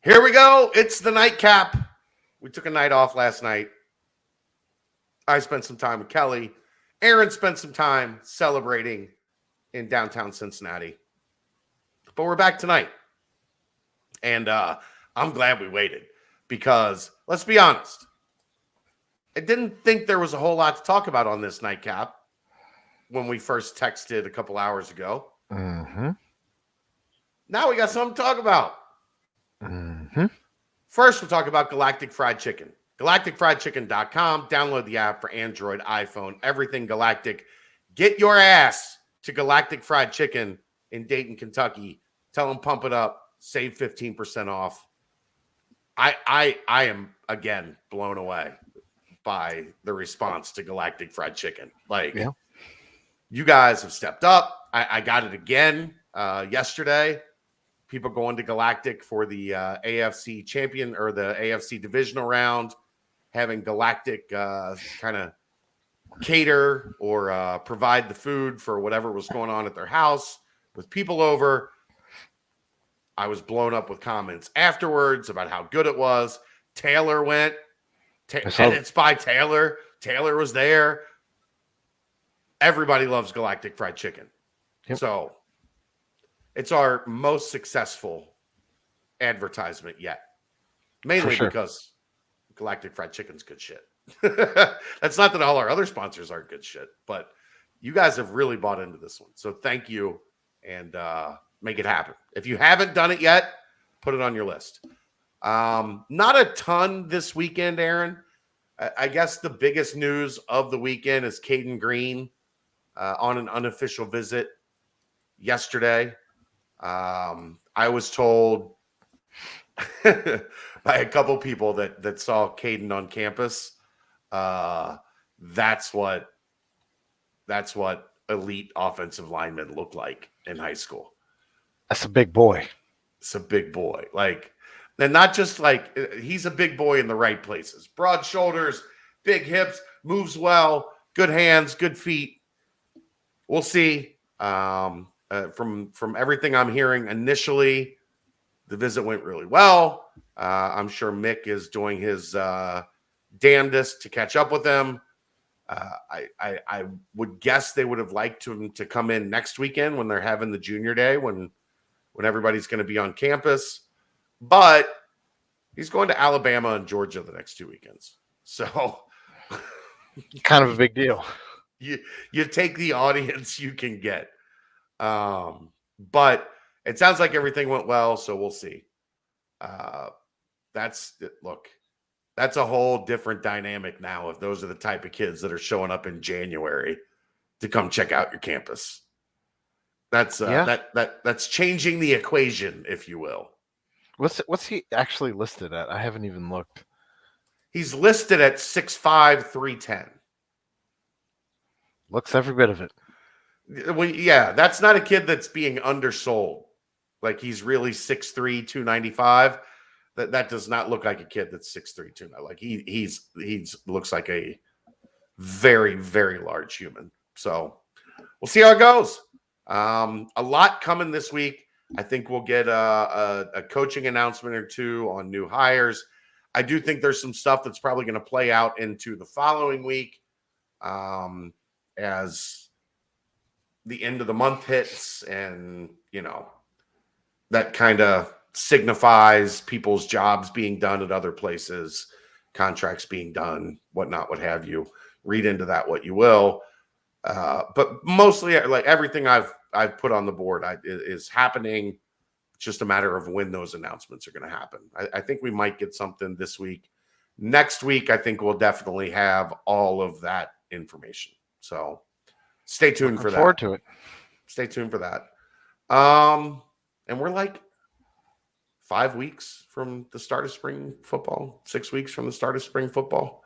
Here we go. It's the nightcap. We took a night off last night. I spent some time with Kelly. Aaron spent some time celebrating in downtown Cincinnati. But we're back tonight. And I'm glad we waited because, let's be honest, I didn't think there was a whole lot to talk about on this nightcap when we first texted a couple hours ago. Mm-hmm. Now we got something to talk about. Mm-hmm. First, we'll talk about Galactic Fried Chicken. GalacticFriedChicken.com. Download the app for Android, iPhone, everything Galactic. Get your ass to Galactic Fried Chicken in Dayton, Kentucky. Tell them pump it up. Save 15% off. I am, again, blown away by the response to Galactic Fried Chicken. You guys have stepped up. I got it again yesterday. People going to Galactic for the AFC champion or the AFC divisional round, having Galactic kind of cater or provide the food for whatever was going on at their house with people over. I was blown up with comments afterwards about how good it was. Taylor went. Edits by Taylor. Taylor was there. Everybody loves Galactic Fried Chicken. Yep. So it's our most successful advertisement yet. Mainly because Galactic Fried Chicken's good shit. That's not that all our other sponsors aren't good shit, but you guys have really bought into this one. So thank you, and make it happen. If you haven't done it yet, put it on your list. Not a ton this weekend, Aaron. I guess the biggest news of the weekend is Caden Green on an unofficial visit yesterday. I was told by a couple people that saw Caden on campus, that's what elite offensive linemen look like in high school. That's a big boy. It's a big boy. And not just he's a big boy in the right places. Broad shoulders, big hips, moves well, good hands, good feet. We'll see. From everything I'm hearing initially, the visit went really well. I'm sure Mick is doing his damnedest to catch up with them. I would guess they would have liked him to come in next weekend when they're having the junior day, when everybody's going to be on campus. But he's going to Alabama and Georgia the next 2 weekends. So kind of a big deal. You take the audience you can get. But it sounds like everything went well, so we'll see. That's a whole different dynamic now if those are the type of kids that are showing up in January to come check out your campus. That's that's changing the equation, if you will. What's he actually listed at? I haven't even looked. He's listed at 6'5", 310. Looks every bit of it. Well, yeah, that's not a kid that's being undersold. Like he's really 6'3", 295. That does not look like a kid that's 6'3", 290. Like he's looks like a very, very large human. So we'll see how it goes. A lot coming this week. I think we'll get a coaching announcement or two on new hires. I do think there's some stuff that's probably going to play out into the following week as the end of the month hits, and that kind of signifies people's jobs being done at other places, contracts being done, whatnot, what have you. Read into that what you will. But mostly, everything I've put on the board is happening. It's just a matter of when those announcements are going to happen. I think we might get something this week. Next week, I think we'll definitely have all of that information. So stay tuned for that. Forward to it. Stay tuned for that. And we're 5 weeks from the start of spring football, 6 weeks from the start of spring football.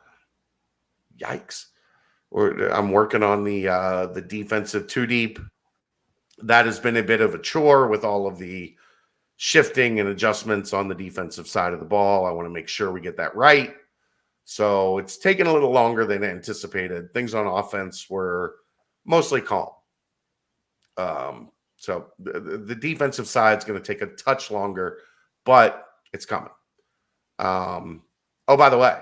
Yikes. I'm working on the defensive two deep. That has been a bit of a chore with all of the shifting and adjustments on the defensive side of the ball. I want to make sure we get that right. So it's taken a little longer than anticipated. Things on offense were mostly calm. So the defensive side is going to take a touch longer, but It's coming. Oh, by the way,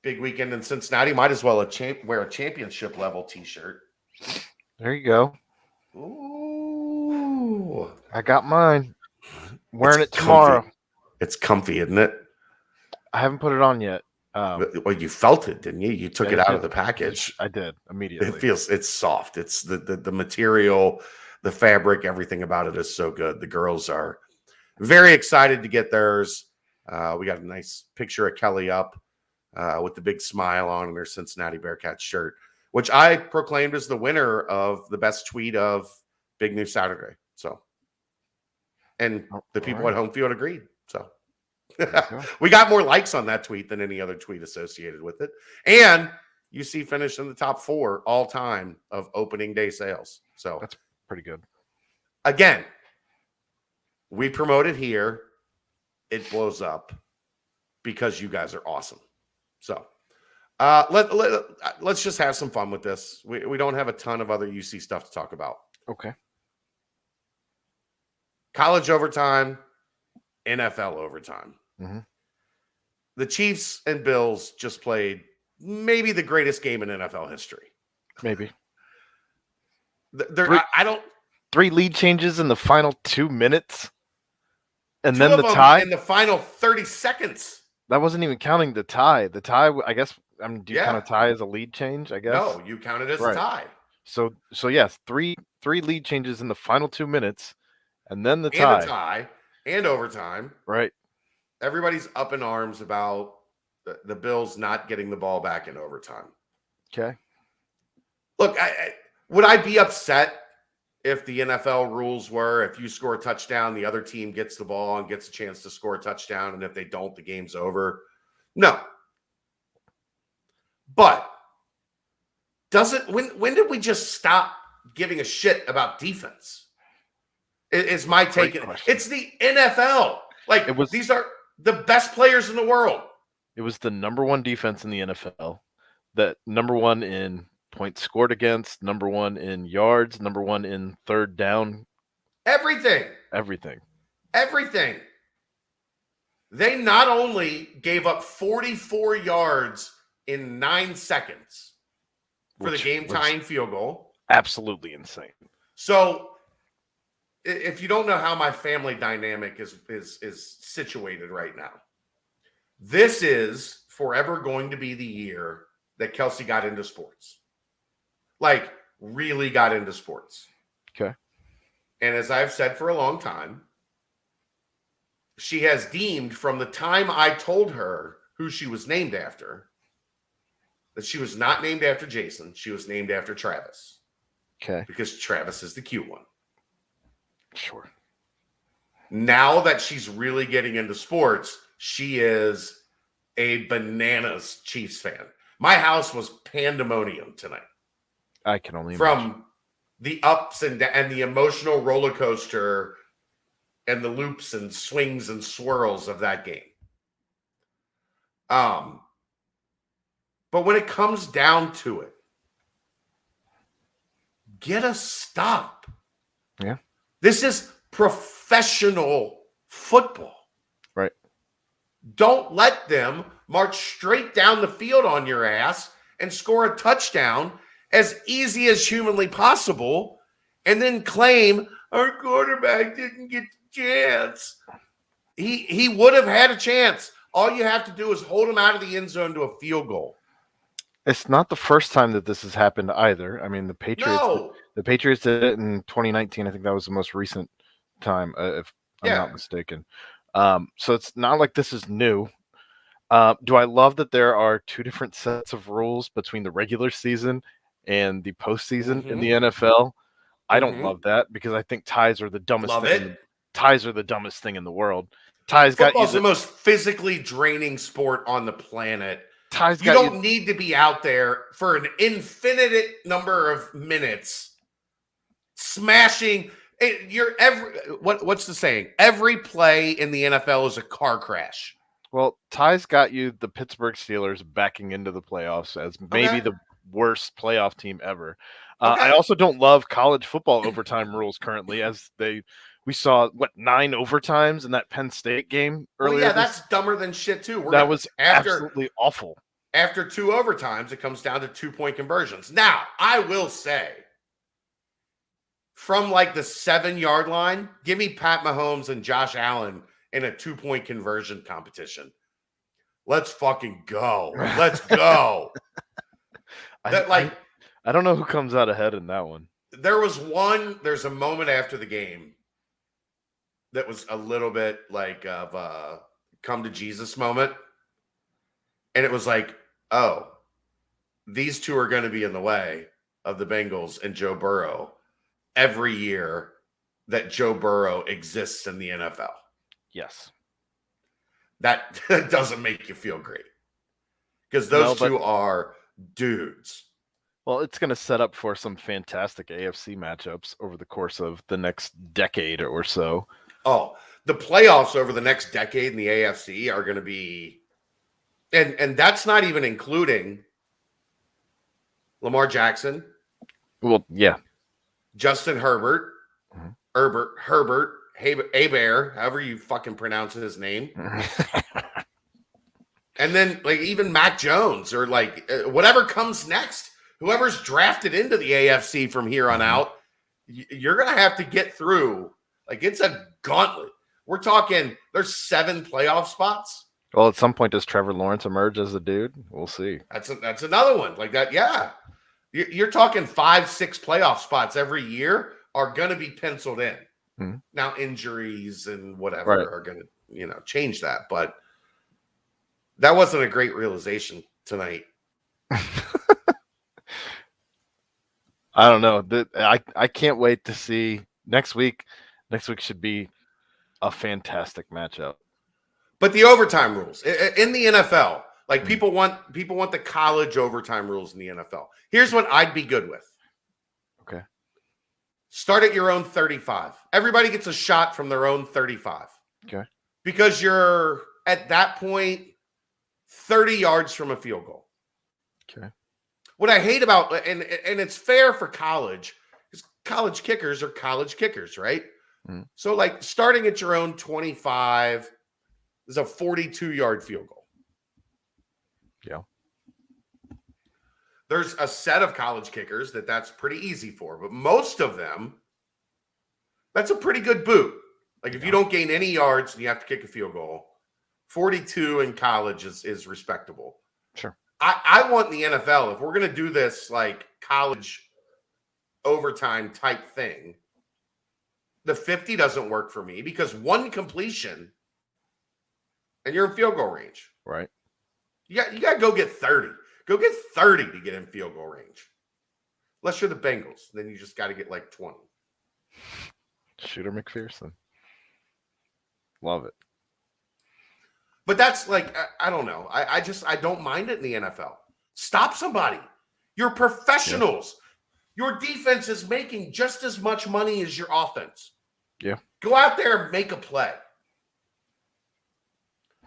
big weekend in Cincinnati. Might as well wear a championship level T-shirt. There you go. Ooh, I got mine. Wearing it tomorrow. It's comfy, isn't it? I haven't put it on yet. Well, you felt it, didn't you? You took it out of the package. I did immediately. It's soft. It's the material, the fabric, everything about it is so good. The girls are very excited to get theirs. We got a nice picture of Kelly up with the big smile on her Cincinnati Bearcats shirt, which I proclaimed as the winner of the best tweet of Big News Saturday. So, and the people at home field agreed. So. We got more likes on that tweet than any other tweet associated with it. And UC finished in the top 4 all time of opening day sales. So that's pretty good. Again, we promote it here. It blows up because you guys are awesome. So let's just have some fun with this. We don't have a ton of other UC stuff to talk about. Okay. College overtime, NFL overtime. Mm-hmm. The Chiefs and Bills just played maybe the greatest game in NFL history. Maybe. I don't. 3 lead changes in the final 2 minutes, and then the tie in the final 30 seconds. That wasn't even counting the tie. The tie, I guess. Do you count a tie as a lead change? I guess. No, you count it as a tie. So yes, three lead changes in the final 2 minutes, and then the tie. And a tie and overtime. Right. Everybody's up in arms about the Bills not getting the ball back in overtime. Okay. Look, would I be upset if the NFL rules were if you score a touchdown, the other team gets the ball and gets a chance to score a touchdown, and if they don't, the game's over? No. But when did we just stop giving a shit about defense? Is my take. It's the NFL. These are the best players in the world. It was the number 1 defense in the NFL. That number 1 in points scored against, number 1 in yards, number 1 in third down. Everything. They not only gave up 44 yards in 9 seconds for the game-tying field goal. Absolutely insane. So, if you don't know how my family dynamic is situated right now, this is forever going to be the year that Kelsey got into sports. Really got into sports. Okay. And as I've said for a long time, she has deemed from the time I told her who she was named after, that she was not named after Jason. She was named after Travis. Okay. Because Travis is the cute one. Sure. Now that she's really getting into sports, she is a bananas Chiefs fan. My house was pandemonium tonight. I can only imagine. From the ups and the emotional roller coaster and the loops and swings and swirls of that game. But when it comes down to it, get a stop. Yeah. This is professional football. Right. Don't let them march straight down the field on your ass and score a touchdown as easy as humanly possible and then claim our quarterback didn't get the chance. He would have had a chance. All you have to do is hold him out of the end zone to a field goal. It's not the first time that this has happened either. I mean, the Patriots did it in 2019. I think that was the most recent time, if I'm not mistaken. So it's not like this is new. Do I love that there are 2 different sets of rules between the regular season and the postseason in the NFL? I don't love that because I think ties are the dumbest thing. Ties are the dumbest thing in the world. Football's the most physically draining sport on the planet. You don't need to be out there for an infinite number of minutes smashing. What's the saying? Every play in the NFL is a car crash. Well, ties got you the Pittsburgh Steelers backing into the playoffs as maybe the worst playoff team ever. I also don't love college football overtime rules currently, as they We saw 9 overtimes in that Penn State game earlier. Well, yeah, that's dumber than shit too. That was absolutely awful. After 2 overtimes, it comes down to 2-point conversions. Now, I will say, from like the 7-yard line, give me Pat Mahomes and Josh Allen in a 2-point conversion competition. Let's fucking go. Let's go. I don't know who comes out ahead in that one. There's a moment after the game that was a little bit like of a come to Jesus moment. And it was like, oh, these two are going to be in the way of the Bengals and Joe Burrow every year that Joe Burrow exists in the NFL. Yes. That doesn't make you feel great. Because those two are dudes. Well, it's going to set up for some fantastic AFC matchups over the course of the next decade or so. Oh, the playoffs over the next decade in the AFC are going to be, and that's not even including Lamar Jackson. Well, yeah. Justin Herbert, Herbert, Hebert, however you fucking pronounce his name. And then like even Mac Jones or like whatever comes next, whoever's drafted into the AFC from here on out, you're going to have to get through. Like it's a gauntlet. We're talking there's 7 playoff spots. Well, at some point, does Trevor Lawrence emerge as a dude? We'll see. That's another one like that. Yeah. You're talking 5-6 playoff spots every year are going to be penciled in. Mm-hmm. Now injuries and whatever are going to, change that. But that wasn't a great realization tonight. I don't know. I can't wait to see next week. Next week should be a fantastic matchup. But the overtime rules in the NFL, like people want the college overtime rules in the NFL. Here's what I'd be good with. Okay. Start at your own 35. Everybody gets a shot from their own 35. Okay. Because you're at that point 30 yards from a field goal. Okay. What I hate about and it's fair for college because college kickers are college kickers, right? Mm. So like starting at your own 25 is a 42-yard field goal. Yeah. There's a set of college kickers that's pretty easy for, but most of them, that's a pretty good boot. Like if you don't gain any yards and you have to kick a field goal, 42 in college is respectable. Sure. I want in the NFL, if we're going to do this like college overtime type thing, the 50 doesn't work for me because one completion and you're in field goal range. Right. You got to go get 30. Go get 30 to get in field goal range. Unless you're the Bengals. Then you just got to get like 20. Shooter McPherson. Love it. But that's like, I don't know. I don't mind it in the NFL. Stop somebody. You're professionals. Yeah. Your defense is making just as much money as your offense. Yeah. Go out there and make a play.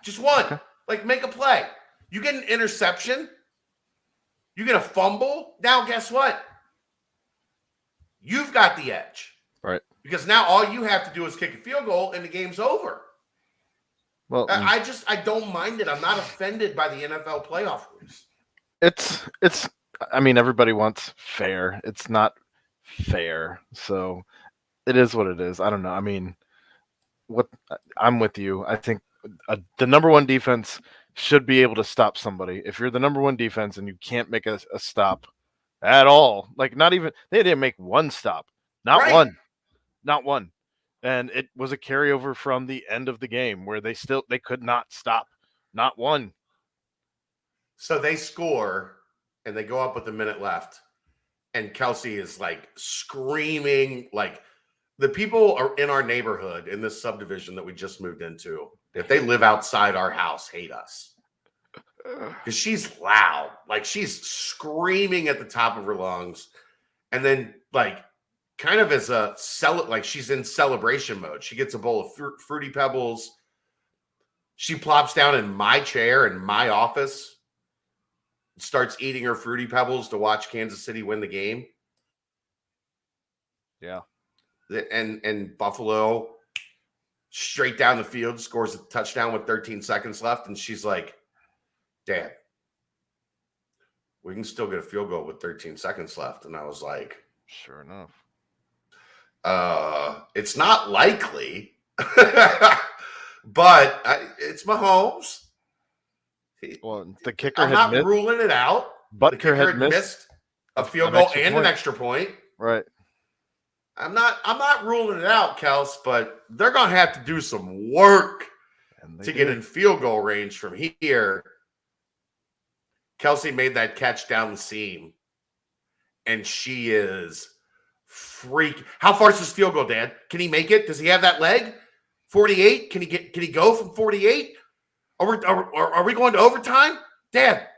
Just one. Okay. Like, make a play. You get an interception. You get a fumble. Now, guess what? You've got the edge. Right. Because now all you have to do is kick a field goal and the game's over. Well, I don't mind it. I'm not offended by the NFL playoff rules. It's. I mean, everybody wants fair. It's not fair, so it is what it is. I don't know. I mean, I'm with you. I think the number one defense should be able to stop somebody. If you're the number one defense and you can't make a stop at all, like not even they didn't make one stop, not one. And it was a carryover from the end of the game where they could not stop. Not one. So they score and they go up with a minute left. And Kelsey is like screaming, like the people are in our neighborhood in this subdivision that we just moved into. If they live outside our house, hate us. Because she's loud. Like she's screaming at the top of her lungs. And then like, kind of as like she's in celebration mode. She gets a bowl of Fruity Pebbles. She plops down in my chair in my office, starts eating her Fruity Pebbles to watch Kansas City win the game. Yeah. and Buffalo straight down the field scores a touchdown with 13 seconds left, and she's like, Dad, we can still get a field goal with 13 seconds left. And I was like, sure enough. It's not likely, but it's Mahomes. Well, the kicker I'm not ruling it out. But the kicker had missed a field goal and an extra point. Right. I'm not ruling it out, Kels, but they're gonna have to do some work to get in field goal range from here. Kelsey made that catch down the seam, and she is freak. How far is this field goal, Dad? Can he make it? Does he have that leg? 48? Can he go from 48? Are we going to overtime? Dad.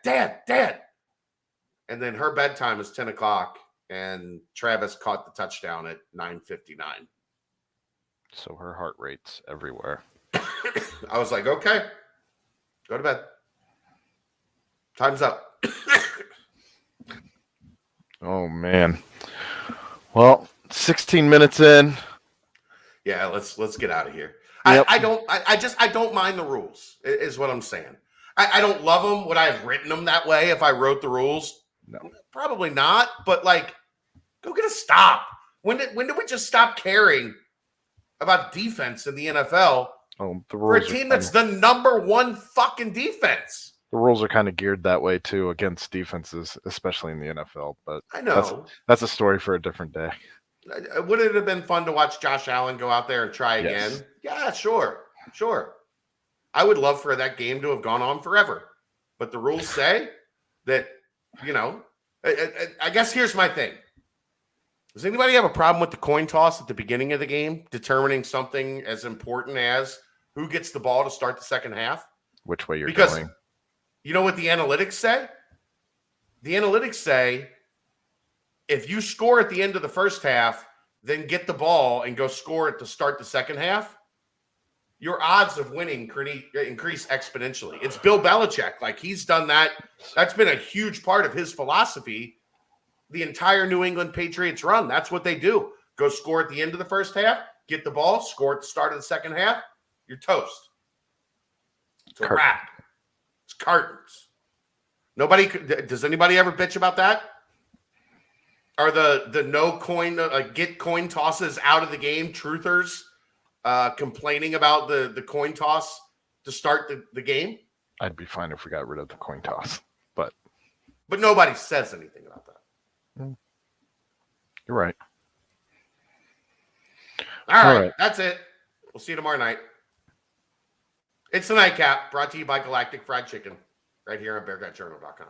And then her bedtime is 10 o'clock, and Travis caught the touchdown at 9:59. So her heart rate's everywhere. I was like, okay, go to bed. Time's up. Oh, man. Well, 16 minutes in. Yeah, let's get out of here. Yep. I don't mind the rules, is what I'm saying. I don't love them. Would I have written them that way if I wrote the rules? No. Probably not, but like, go get a stop. When did we just stop caring about defense in the NFL for a team that's the number one fucking defense? The rules are kind of geared that way too against defenses, especially in the NFL. But I know that's a story for a different day. Would it have been fun to watch Josh Allen go out there and try again? Yes. Yeah, sure. I would love for that game to have gone on forever. But the rules say that, I guess here's my thing. Does anybody have a problem with the coin toss at the beginning of the game determining something as important as who gets the ball to start the second half? Which way you're going? You know what the analytics say? The analytics say if you score at the end of the first half, then get the ball and go score it to start the second half, your odds of winning increase exponentially. It's Bill Belichick. Like, he's done that. That's been a huge part of his philosophy the entire New England Patriots run. That's what they do. Go score at the end of the first half, get the ball, score at the start of the second half, you're toast. It's a wrap. It's curtains. Does anybody ever bitch about that? Are the no coin, get coin tosses out of the game truthers complaining about the coin toss to start the game? I'd be fine if we got rid of the coin toss, but nobody says anything about that. You're right. All right. That's it. We'll see you tomorrow night. It's the Nightcap, brought to you by Galactic Fried Chicken, right here on BearcatJournal.com.